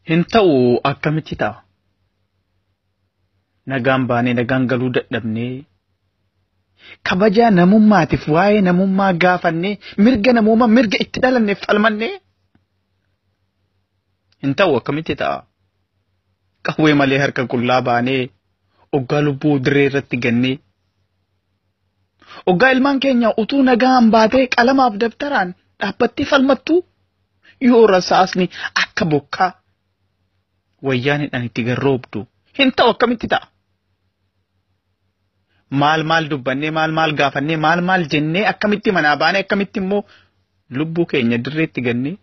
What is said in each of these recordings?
Hinta'u akkamitti ta'a? Nagaan baanee nagaan galuu dadhabnee kabajaa namummaatiif waa'ee namummaa gaafannee mirga namummaa mirga itti dhalanneef falmannee hinta'u akkamitti ta'a? Qawwee malee harka qullaa baanee oggaa lubbuu dirree irratti gannee oggaa ilmaan keenya utuu nagaan baatee qalamaaf dabtaraan dhaabbattee falmattu yoo rasaasni akka bokkaa wayyaanidhaan itti garroobdu hinta'u akkamitti ta'a? Maal dubbannee maal gaafannee maal jennee akkamitti manaa baanee akkamitti immoo lubbuu keenya dirreetti gannee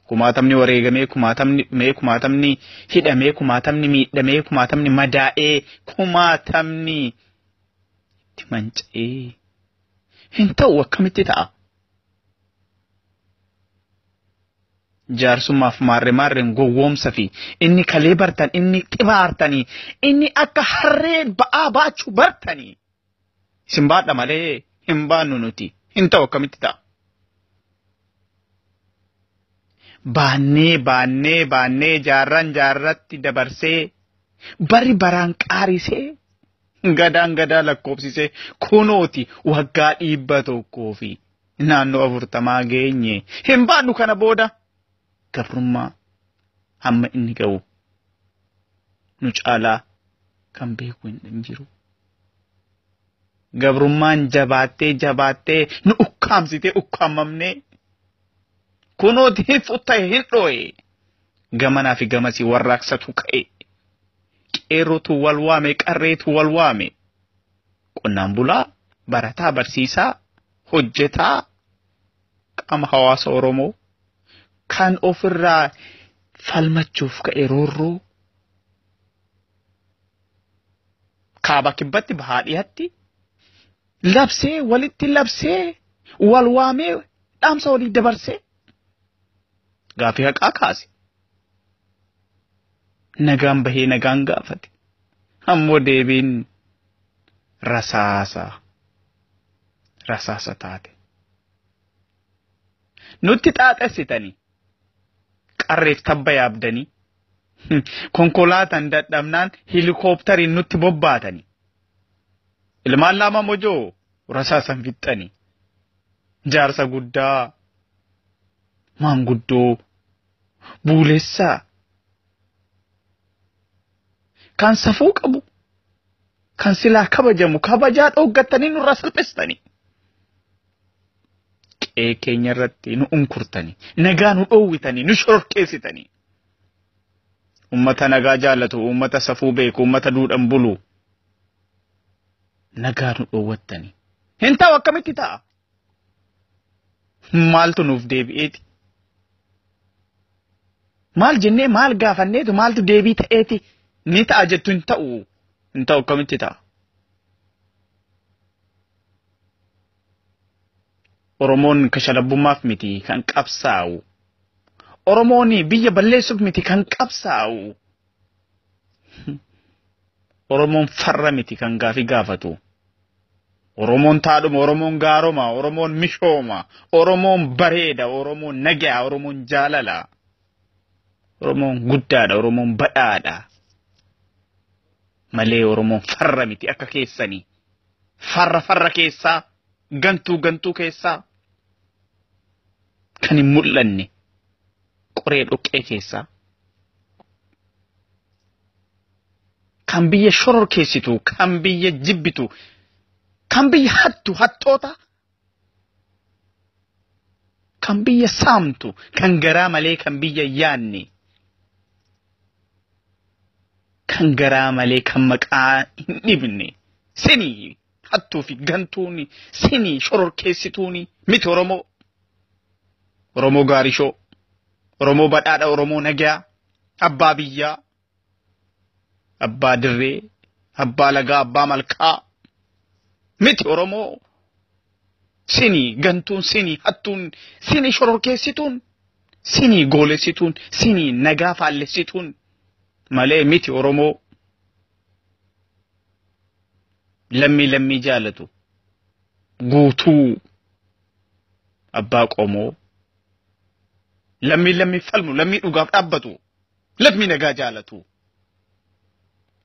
kumaatamni wareegamee kumaatamni hidhamee kumaatamni miidhamee kumaatamni madaa'ee kumaatamni itti manca'ee hinta'u akkamitti ta'a? Jaarsummaaf maarreen gowwoomsa fi inni kalee bartan inni xibaartanii inni akka harree ba'aa baachuu bartanii isin baadha malee hin baannu nuti hinta'u akkamitti ta'a? Baannee jaarratti dabarsee bari baraan qaarisee gadaan gadaa lakkoofsisee kunooti waggaa 100 fi naannoo 40 geenye hin baannu kana booda. Gabrummaa hamma inni ga'u nu caalaa kan beeku hin jiru. Gabrummaan jabaattee nu ukkaamamnee kunooti futta'e hin dhoo'e gamanaa fi gamasii warraaqsatu ka'e qeerrootu wal waame qarreetu wal waame qonnaan bulaa barataa barsiisaa hojjetaa qaama hawaasa Oromoo. Kan ofirraa falmachuuf ka'e roorroo kaaba kibbatti bahaa dhiyaatti walitti labsee wal waamee dhaamsa walii dabarsee gaafii haqaa kaase nagaan bahee nagaan gaafate ammoo deebiin rasaasa taate nutti xaaxessitanii. Qarreef tabba yaabdanii konkolaataan dadhabnaan helikooптariin nutti bobbaatanii ilmaan lama mojoo rasaasan fixxanii jaarsa guddaa maanguddoo buulessaa kan safuu qabu kan silaa kabajamu kabajaa dhooggattanii nurraa salphistanii. Keenya irratti nu unkurtanii nagaa nu dhoowwitanii nu shororkeessitanii ummata nagaa jaallatu ummata safuu beeku ummata duudhan bulu nagaa nu dhoowwattanii hinta'u akkamitti ta'a? Maaltu nuuf deebi'eeti? Maal jennee maal gaafanneetu maaltu deebii ta'eeti ni ta'a jettu hinta'u akkamitti ta'a? Oromoon kashalabummaaf miti kan qabsaa'u. Oromoon biyya balleessuuf miti kan qabsaa'u. Oromoon farra miti kan gaafii gaafatu. Oromoon taadhuma, Oromoon gaaroma, Oromoon mishooma, Oromoon bareeda, Oromoon nagaa, Oromoon jaalala. Oromoon guddaadha, Oromoon badhaadha. Malee Oromoon farra miti akka keessanii. Farra keessaa, gantuu keessaa. Kan hin mul'anne qoree dhoqqee keessaa kan biyya shororkeessitu kan biyya jibbitu kan biyya hattoota kan biyya saamtu kan garaa malee kan biyya yaanne kan garaa malee kan maqaa hin dhibne sinii hattuu fi gantuuni sinii shororkeessituuni miti Oromoo. Oromoo gaarishoo, Oromoo badhaadha, Oromoo nagaa, abbaa biyyaa, abbaa dirree, abbaa lagaa, abbaa malkaa. Miti Oromoo sinii gantuun, sinii hattuun, sinii shororkeessituun, sinii goolessituun, sinii nagaa faallessituun malee miti Oromoo lammii jaalatu guutuu abbaa qomoo. Lammii falmu, lammii dhugaaf dhaabbatu, lammii nagaa jaalatu.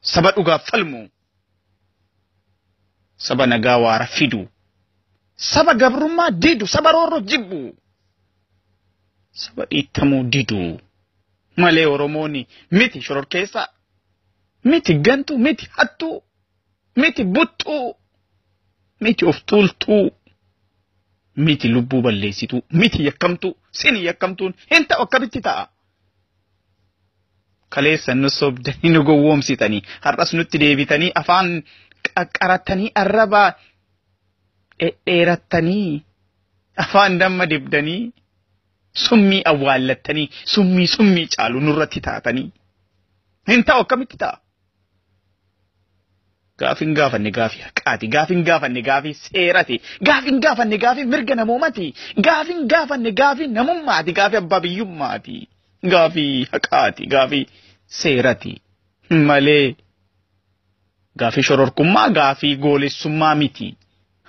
Saba dhugaaf falmu, saba nagaa waara fidu, saba gabrummaa didu, saba roorroo jibbu, saba dhiittamuu didu. Malee Oromooni miti shororkeessa, miti gantu, miti hattuu, miti buttuu, miti of tuultuu, miti lubbuu balleessituu, miti yakkamtuu, sini yakkamtuun hin ta'u akkamitti ta'a. Kaleessa nu sobdanii nu gowwoomsitanii, har'as nutti deebitanii afaan qaqqaratanii arraba dheerattanii, afaan damma dibdanii, summii awwaallattanii, summii caalu nurratti taatanii. Hin ta'u akkamitti ta'a. Gaafin gaafanne gaafii haqaati, gaafin gaafanne gaafii seerati, gaafin gaafanne gaafii mirga namoomati, gaafin gaafanne gaafii namummaati, gaafii abbaa biyyummaati, gaafii haqaati, gaafii seerati. Malee gaafii shororkummaa, gaafii goolessummaa miti.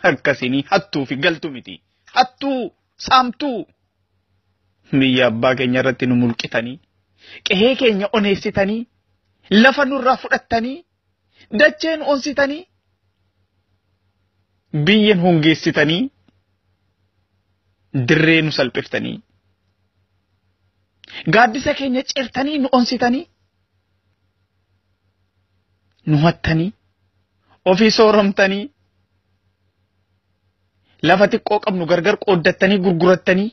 Akkasini hattuu fi galtu miti. Hattuu, saamtuu. Biyya abbaa keenya irratti nu mulqitanii, qe'ee keenya oneessitanii, lafa nurraa fudhattanii, dacheen onsitanii, biyyen hongeessitanii, dirree nu salphiftanii, gaaddisa keenya cirtanii nu onsitanii, nu hattanii, ofii sooromtanii, lafa xiqqoo qabnu gargar qooddattanii gurgurattanii,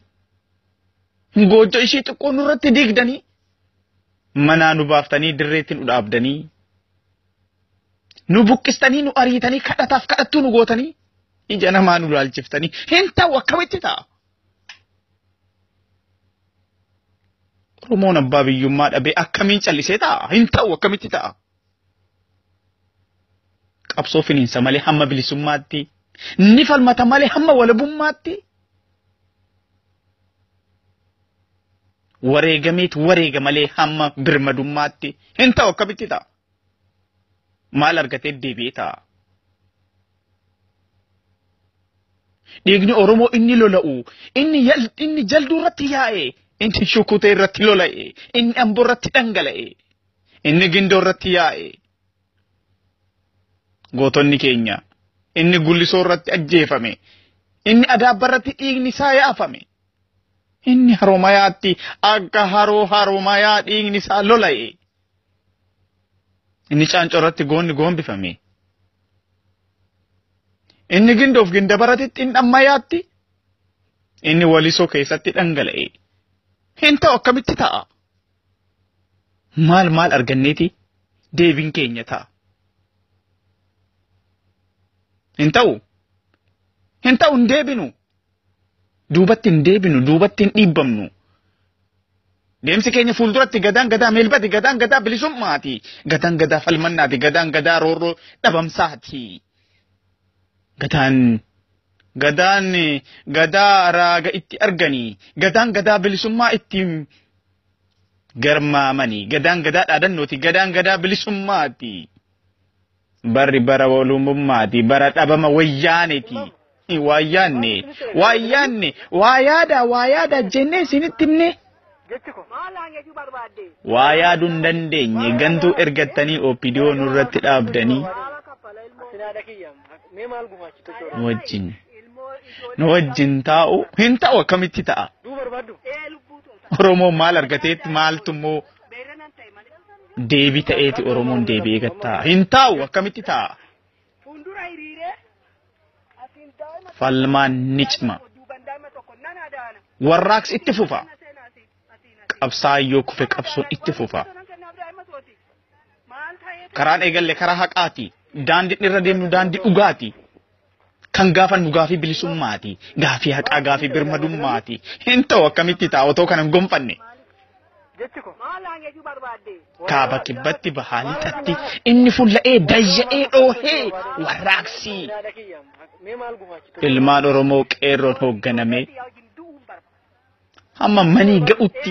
goojjo ishii xiqqoo nurratti diigdanii, manaa nu baaftanii dirreetti nu dhaabdanii, nu buqqistanii nu ariitanii kadhataaf kadhattuu nu gootanii, ija namaa nu laalchiftanii. Hin ta'u akkamitti ta'a. Oromoon abbaa biyyummaa dhabee akkamiin callisee ta'a. Hin ta'u akkamitti ta'a. Qabsoo finiinsa malee hamma bilisummaatti, ni falmata malee hamma walabummaatti, wareega malee hamma birmadummaatti. Hin ta'u akkamitti ta'a. Maal argatee deebi'ee ta'a. Dhiigni Oromoo inni lola'u, inni jalduu irratti yaa'e, inni shukutee irratti lola'e, inni amboo irratti dhangala'e, inni gindoo irratti yaa'e. Gootonni keenya, inni gullisoo irratti ajjeefame, inni adaabba irratti dhiigni isaa yaafame, inni haromayaatti akka haromayaa dhiigni isaa lola'e. Inni caancoo irratti goombifame. Inni gindoof ginda baratitti inni ammayyaatti. Inni walisoo keessatti dhangala'e. Hin ta'u akkamitti ta'a. Maal arganneeti deebiin keenya ta'a. Hin ta'u hin deebinu. Duubatti hin deebinu, duubatti hin dhiibbamnu. Deemsi keenya fuulduratti gadaan gadaa meelbati, gadaan gadaa bilisummaati, gadaan gadaa falmannaati, gadaan gadaa roorroo dhabamsaati. Gadaan gadaa raaga itti arganii, gadaan gadaa bilisummaa itti garmaamanii, gadaan gadaa dhaadannooti, gadaan gadaa bilisummaati. Barri bara walummaati, bara dhabama wayyaaneeti. Waa yaada jennee isinitti himne. Waa yaaduu hin dandeenye gantuu ergattanii OPDO nurratti dhaabdanii nu wajjin taa'u. Hin ta'u akkamitti ta'a. Oromoon maal argateetti maaltu immoo deebii ta'eeti Oromoon deebi'ee gattaa. Hin ta'u akkamitti ta'a. Falmaan ni cima. Warraaqsi itti fufa. Qabsaayyoo kufe qabsoon itti fufa. Karaan eegalle karaa haqaati. Daandiin irra deemnu daandii dhugaati. Kan gaafannu gaafii bilisummaati. Gaafii haqaa, gaafii birmadummaati. Hin ta'u akkamitti ta'a otoo kana hin gonfanne. Kaaba kibbatti bahaa lixatti inni fulla'ee dayya'ee dhoohee warraaqsi. Ilmaan Oromoo qeerroon hoogganame hamma manii ga'utti,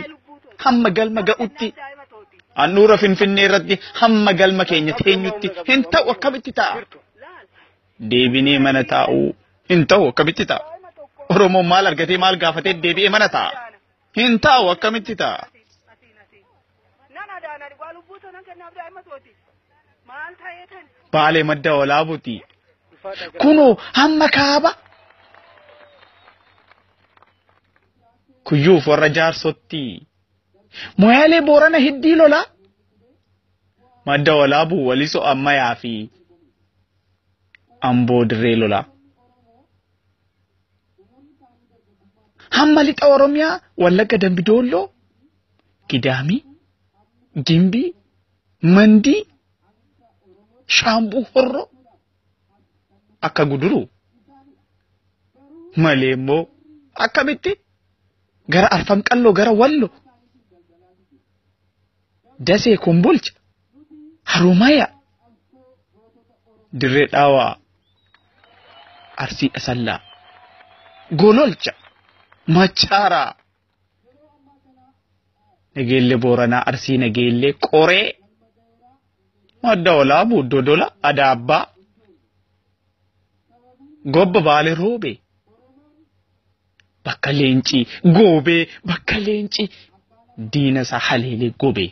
hamma galma ga'utti, handhuura Finfinnee irratti hamma galma keenya teenyutti. Hin ta'u akkamitti ta'a. Deebinee mana taa'uu hin ta'u akkamitti ta'a. Oromoon maal argatee maal gaafatee deebi'ee mana ta'a. Hinta akkamitti ta'a. Baalee madda walaabuti. Kunoo hamma kaaba. Kuyyuuf warra jaarsotti. Moyaalee Boorana hiddii lola. Madda walaabuu walisoo ammayyaa fi Amboo dirree lola. Hamma lixa Oromiyaa Wallagga Dambidolloo Gidaamii Gimbii Mandii Shaambuu Horroo akka guduruu malee immoo akkamitti gara Arfan Qalloo gara Wallo Dasee Kombolcha Harumaya Dirree Dhaawaa Arsii Asallaa Gololcha Machaara Nageelle Booranaa Arsii Nageelle Qoree Madda Walaabuu Dodola Adaabbaa Gobba Baalee Roobee Bakka Leencii Goobee Bakka Leencii Diinasaa Haleelee Gobee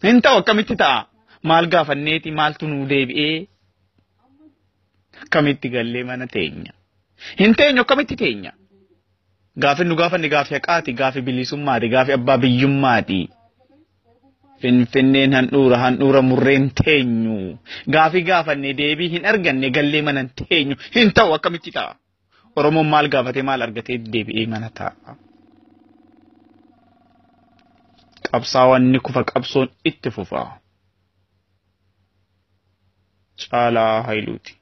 Hinta akkamitti ta'a maal gaafanneeti maaltu nuu deebi'ee akkamitti gallee mana teenya hinteenyu akkamitti teenya gaafi nu gaafanne gaafi haqaati gaafi bilisummaati gaafi abbaa biyyummaati finfinneen handhuura murreen teenyu gaafi gaafanne deebii hin arganne gallee mana teenyu hinta'u akkamitti ta'a Oromoon maal gaafate maal argatee deebi'ee mana ta'a qabsaawwanni kufa qabsoon itti fufa Caalaa Haayiluuti.